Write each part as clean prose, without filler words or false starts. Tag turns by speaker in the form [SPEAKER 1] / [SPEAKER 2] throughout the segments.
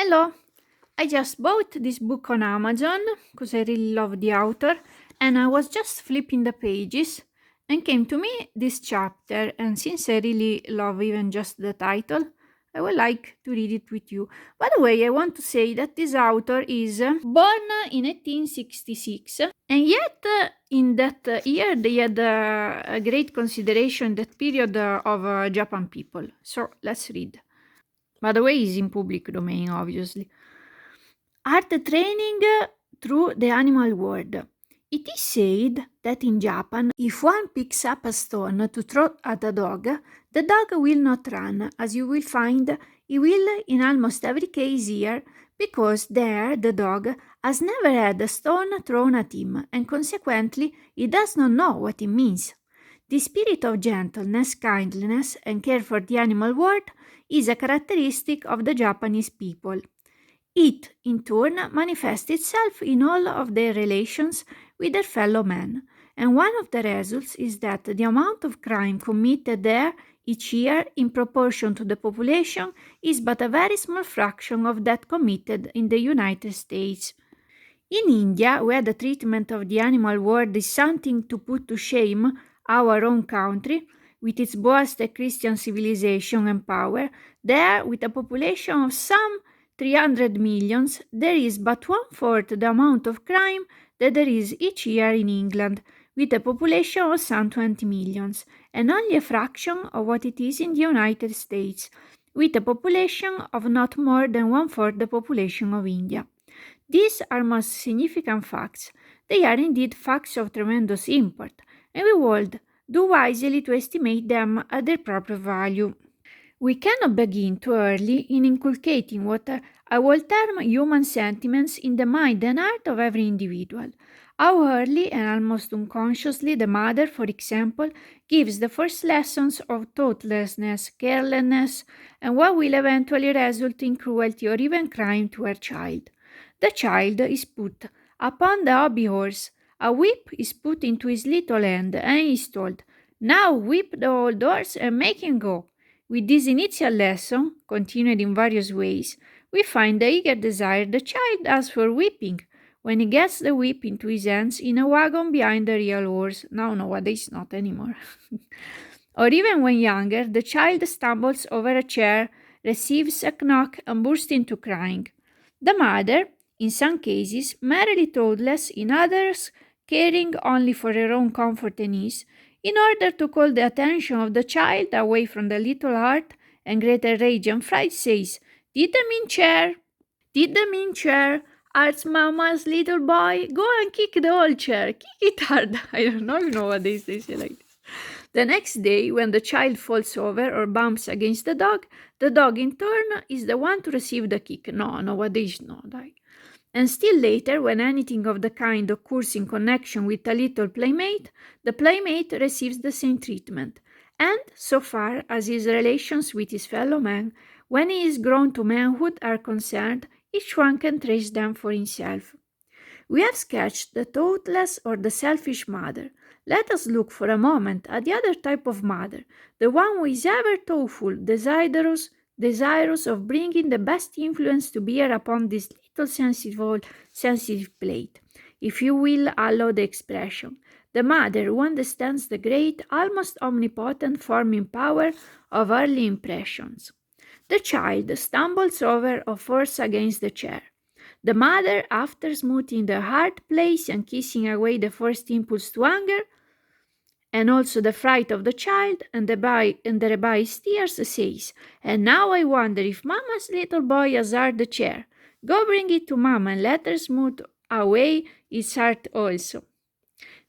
[SPEAKER 1] Hello, I just bought this book on Amazon because I really love the author, and I was just flipping the pages and came to me this chapter. And since I really love even just the title, I would like to read it with you. By the way, I want to say that this author is born in 1866, and yet in that year they had a great consideration that period of Japan people. So let's read. By the way, it's in public domain, obviously. Art training through the animal world. It is said that in Japan, if one picks up a stone to throw at a dog, the dog will not run, as you will find he will in almost every case here, because there the dog has never had a stone thrown at him, and consequently he does not know what it means. The spirit of gentleness, kindliness, and care for the animal world is a characteristic of the Japanese people. It, in turn, manifests itself in all of their relations with their fellow men, and one of the results is that the amount of crime committed there each year in proportion to the population is but a very small fraction of that committed in the United States. In India, where the treatment of the animal world is something to put to shame our own country, with its boasted Christian civilization and power, there, with a population of some 300 millions, there is but one-fourth the amount of crime that there is each year in England, with a population of some 20 millions, and only a fraction of what it is in the United States, with a population of not more than one-fourth the population of India. These are most significant facts. They are indeed facts of tremendous import, and we would do wisely to estimate them at their proper value. We cannot begin too early in inculcating what I will term human sentiments in the mind and heart of every individual. How early and almost unconsciously the mother, for example, gives the first lessons of thoughtlessness, carelessness, and what will eventually result in cruelty or even crime to her child. The child is put upon the hobby horse. A whip is put into his little hand, and he is told, "Now whip the old horse and make him go." With this initial lesson, continued in various ways, we find the eager desire the child has for whipping, when he gets the whip into his hands in a wagon behind the real horse. Now, nowadays, not anymore. Or even when younger, the child stumbles over a chair, receives a knock, and bursts into crying. The mother, in some cases, merely thoughtless, in others, caring only for her own comfort and ease, in order to call the attention of the child away from the little heart and greater rage and fright, says, "Did the mean chair? Did the mean chair? Art's mamma's little boy? Go and kick the old chair. Kick it hard." I don't know if nowadays they say like this. The next day, when the child falls over or bumps against the dog in turn is the one to receive the kick. No, nowadays no, dai. And still later, when anything of the kind occurs in connection with a little playmate, the playmate receives the same treatment. And, so far as his relations with his fellow man, when he is grown to manhood, are concerned, each one can trace them for himself. We have sketched the thoughtless or the selfish mother. Let us look for a moment at the other type of mother, the one who is ever thoughtful, desirous of bringing the best influence to bear upon this little sensitive plate, if you will allow the expression. The mother who understands the great, almost omnipotent forming power of early impressions. The child stumbles over or falls against the chair. The mother, after smoothing the hard place and kissing away the first impulse to anger, and also the fright of the child and the revised tears, says, "And now I wonder if Mamma's little boy has hurt the chair. Go bring it to Mamma and let her smooth away its heart also."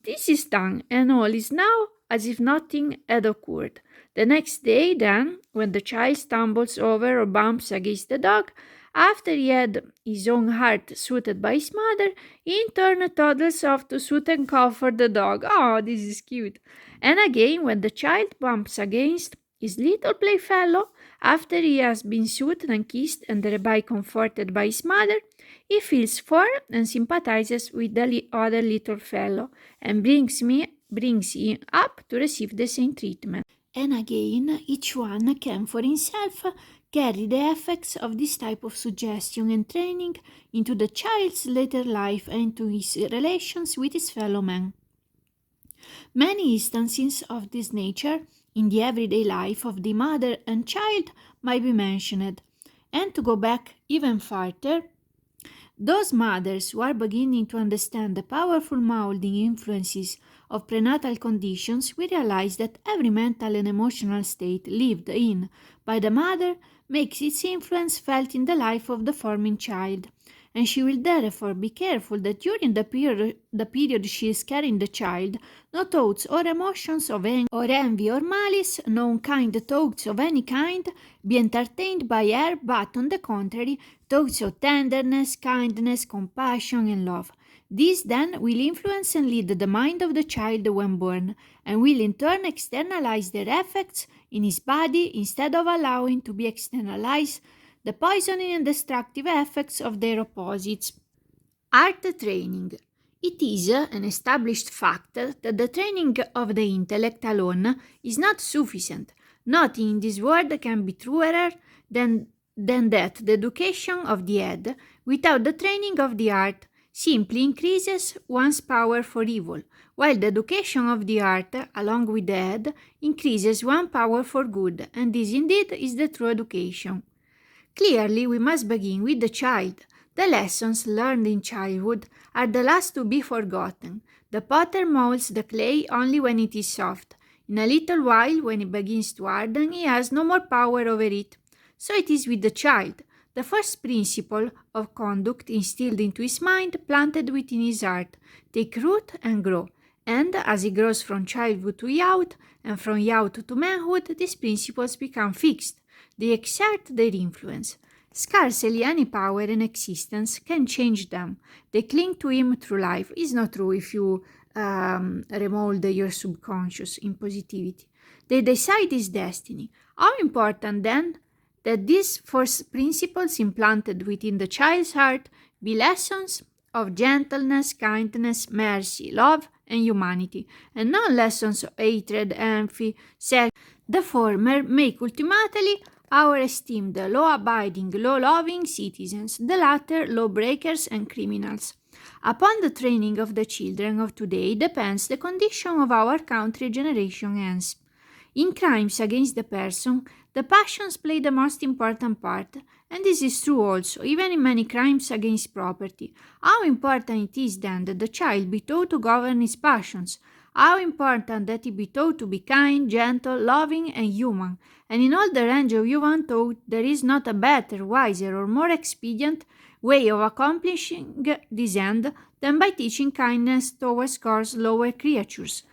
[SPEAKER 1] This is done, and all is now as if nothing had occurred. The next day, then, when the child stumbles over or bumps against the dog, after he had his own heart soothed by his mother, he in turn toddles off to soothe and comfort the dog. Oh, this is cute. And again, when the child bumps against his little playfellow, after he has been soothed and kissed and thereby comforted by his mother, he feels for and sympathizes with the other little fellow, and brings him up to receive the same treatment. And again, each one can for himself carry the effects of this type of suggestion and training into the child's later life and into his relations with his fellow men. Many instances of this nature in the everyday life of the mother and child might be mentioned, and to go back even farther, those mothers who are beginning to understand the powerful molding influences of prenatal conditions will realize that every mental and emotional state lived in by the mother makes its influence felt in the life of the forming child, and she will therefore be careful that during the period she is carrying the child, no thoughts or emotions of envy or malice, no unkind thoughts of any kind, be entertained by her, but on the contrary, thoughts of tenderness, kindness, compassion, and love. These then will influence and lead the mind of the child when born, and will in turn externalize their effects in his body instead of allowing to be externalized the poisoning and destructive effects of their opposites. Art training. It is an established fact that the training of the intellect alone is not sufficient. Nothing in this world can be truer than that the education of the head, without the training of the heart, simply increases one's power for evil, while the education of the heart, along with the head, increases one's power for good, and this indeed is the true education. Clearly, we must begin with the child. The lessons learned in childhood are the last to be forgotten. The potter molds the clay only when it is soft. In a little while, when it begins to harden, he has no more power over it. So it is with the child. The first principle of conduct instilled into his mind, planted within his heart, take root and grow. And as he grows from childhood to youth, and from youth to manhood, these principles become fixed. They exert their influence. Scarcely any power in existence can change them. They cling to him through life. It's not true if you remold your subconscious in positivity. They decide his destiny. How important then that these first principles implanted within the child's heart be lessons of gentleness, kindness, mercy, love, and humanity, and not lessons of hatred, envy, sex. The former make ultimately our esteemed law-abiding, law-loving citizens, the latter law-breakers and criminals. Upon the training of the children of today depends the condition of our country generation hence. In crimes against the person, the passions play the most important part, and this is true also, even in many crimes against property. How important it is then that the child be taught to govern his passions, how important that he be taught to be kind, gentle, loving, and human, and in all the range of human thought there is not a better, wiser, or more expedient way of accomplishing this end than by teaching kindness towards God's lower creatures.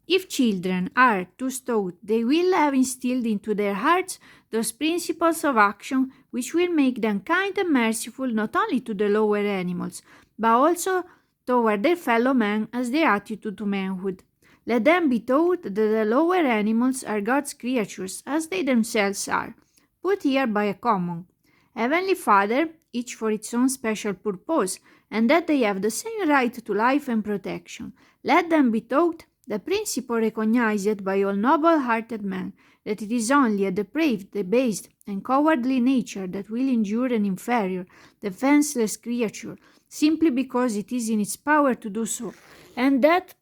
[SPEAKER 1] If children are thus taught, they will have instilled into their hearts those principles of action which will make them kind and merciful not only to the lower animals, but also toward their fellow men as their attitude to manhood. Let them be taught that the lower animals are God's creatures, as they themselves are, put here by a common Heavenly Father, each for its own special purpose, and that they have the same right to life and protection. Let them be taught the principle recognized by all noble-hearted men, that it is only a depraved, debased, and cowardly nature that will endure an inferior, defenseless creature, simply because it is in its power to do so, and that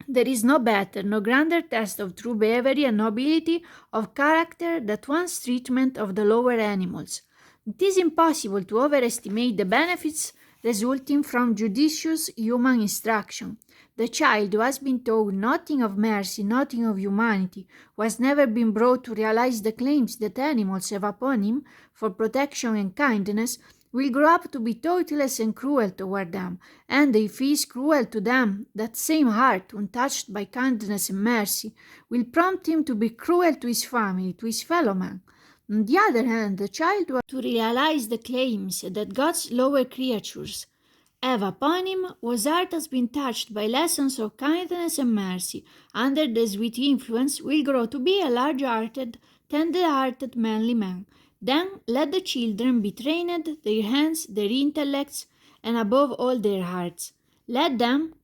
[SPEAKER 1] there is no better, no grander test of true bravery and nobility of character than one's treatment of the lower animals. It is impossible to overestimate the benefits resulting from judicious human instruction. The child who has been taught nothing of mercy, nothing of humanity, who has never been brought to realize the claims that animals have upon him for protection and kindness, will grow up to be thoughtless and cruel toward them, and if he is cruel to them, that same heart, untouched by kindness and mercy, will prompt him to be cruel to his family, to his fellow men. On the other hand, the child who has to realize the claims that God's lower creatures have upon him, whose heart has been touched by lessons of kindness and mercy, under the sweet influence, will grow to be a large-hearted, tender-hearted, manly man. Then let the children be trained, their hands, their intellects, and above all their hearts. Let them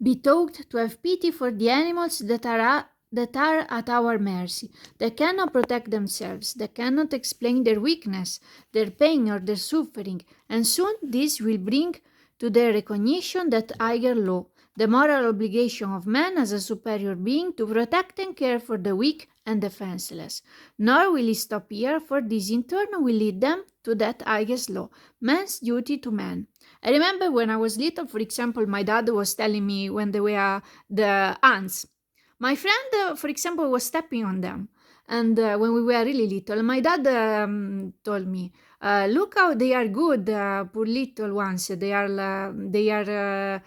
[SPEAKER 1] be taught to have pity for the animals that are that are at our mercy. They cannot protect themselves, they cannot explain their weakness, their pain, or their suffering, and soon this will bring to their recognition that higher law, the moral obligation of man as a superior being to protect and care for the weak and defenseless. Nor will it stop here, for this in turn will lead them to that highest law, man's duty to man. I remember when I was little, for example, my dad was telling me when they were the ants. My friend, for example, was stepping on them. And when we were really little, my dad told me, "Look how they are good, poor little ones. They are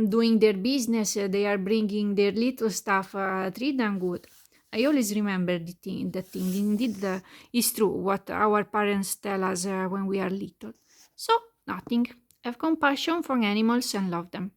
[SPEAKER 1] doing their business. They are bringing their little stuff. Treat them good." I always remember that thing. Indeed, it's true what our parents tell us when we are little. So, nothing. Have compassion for animals and love them.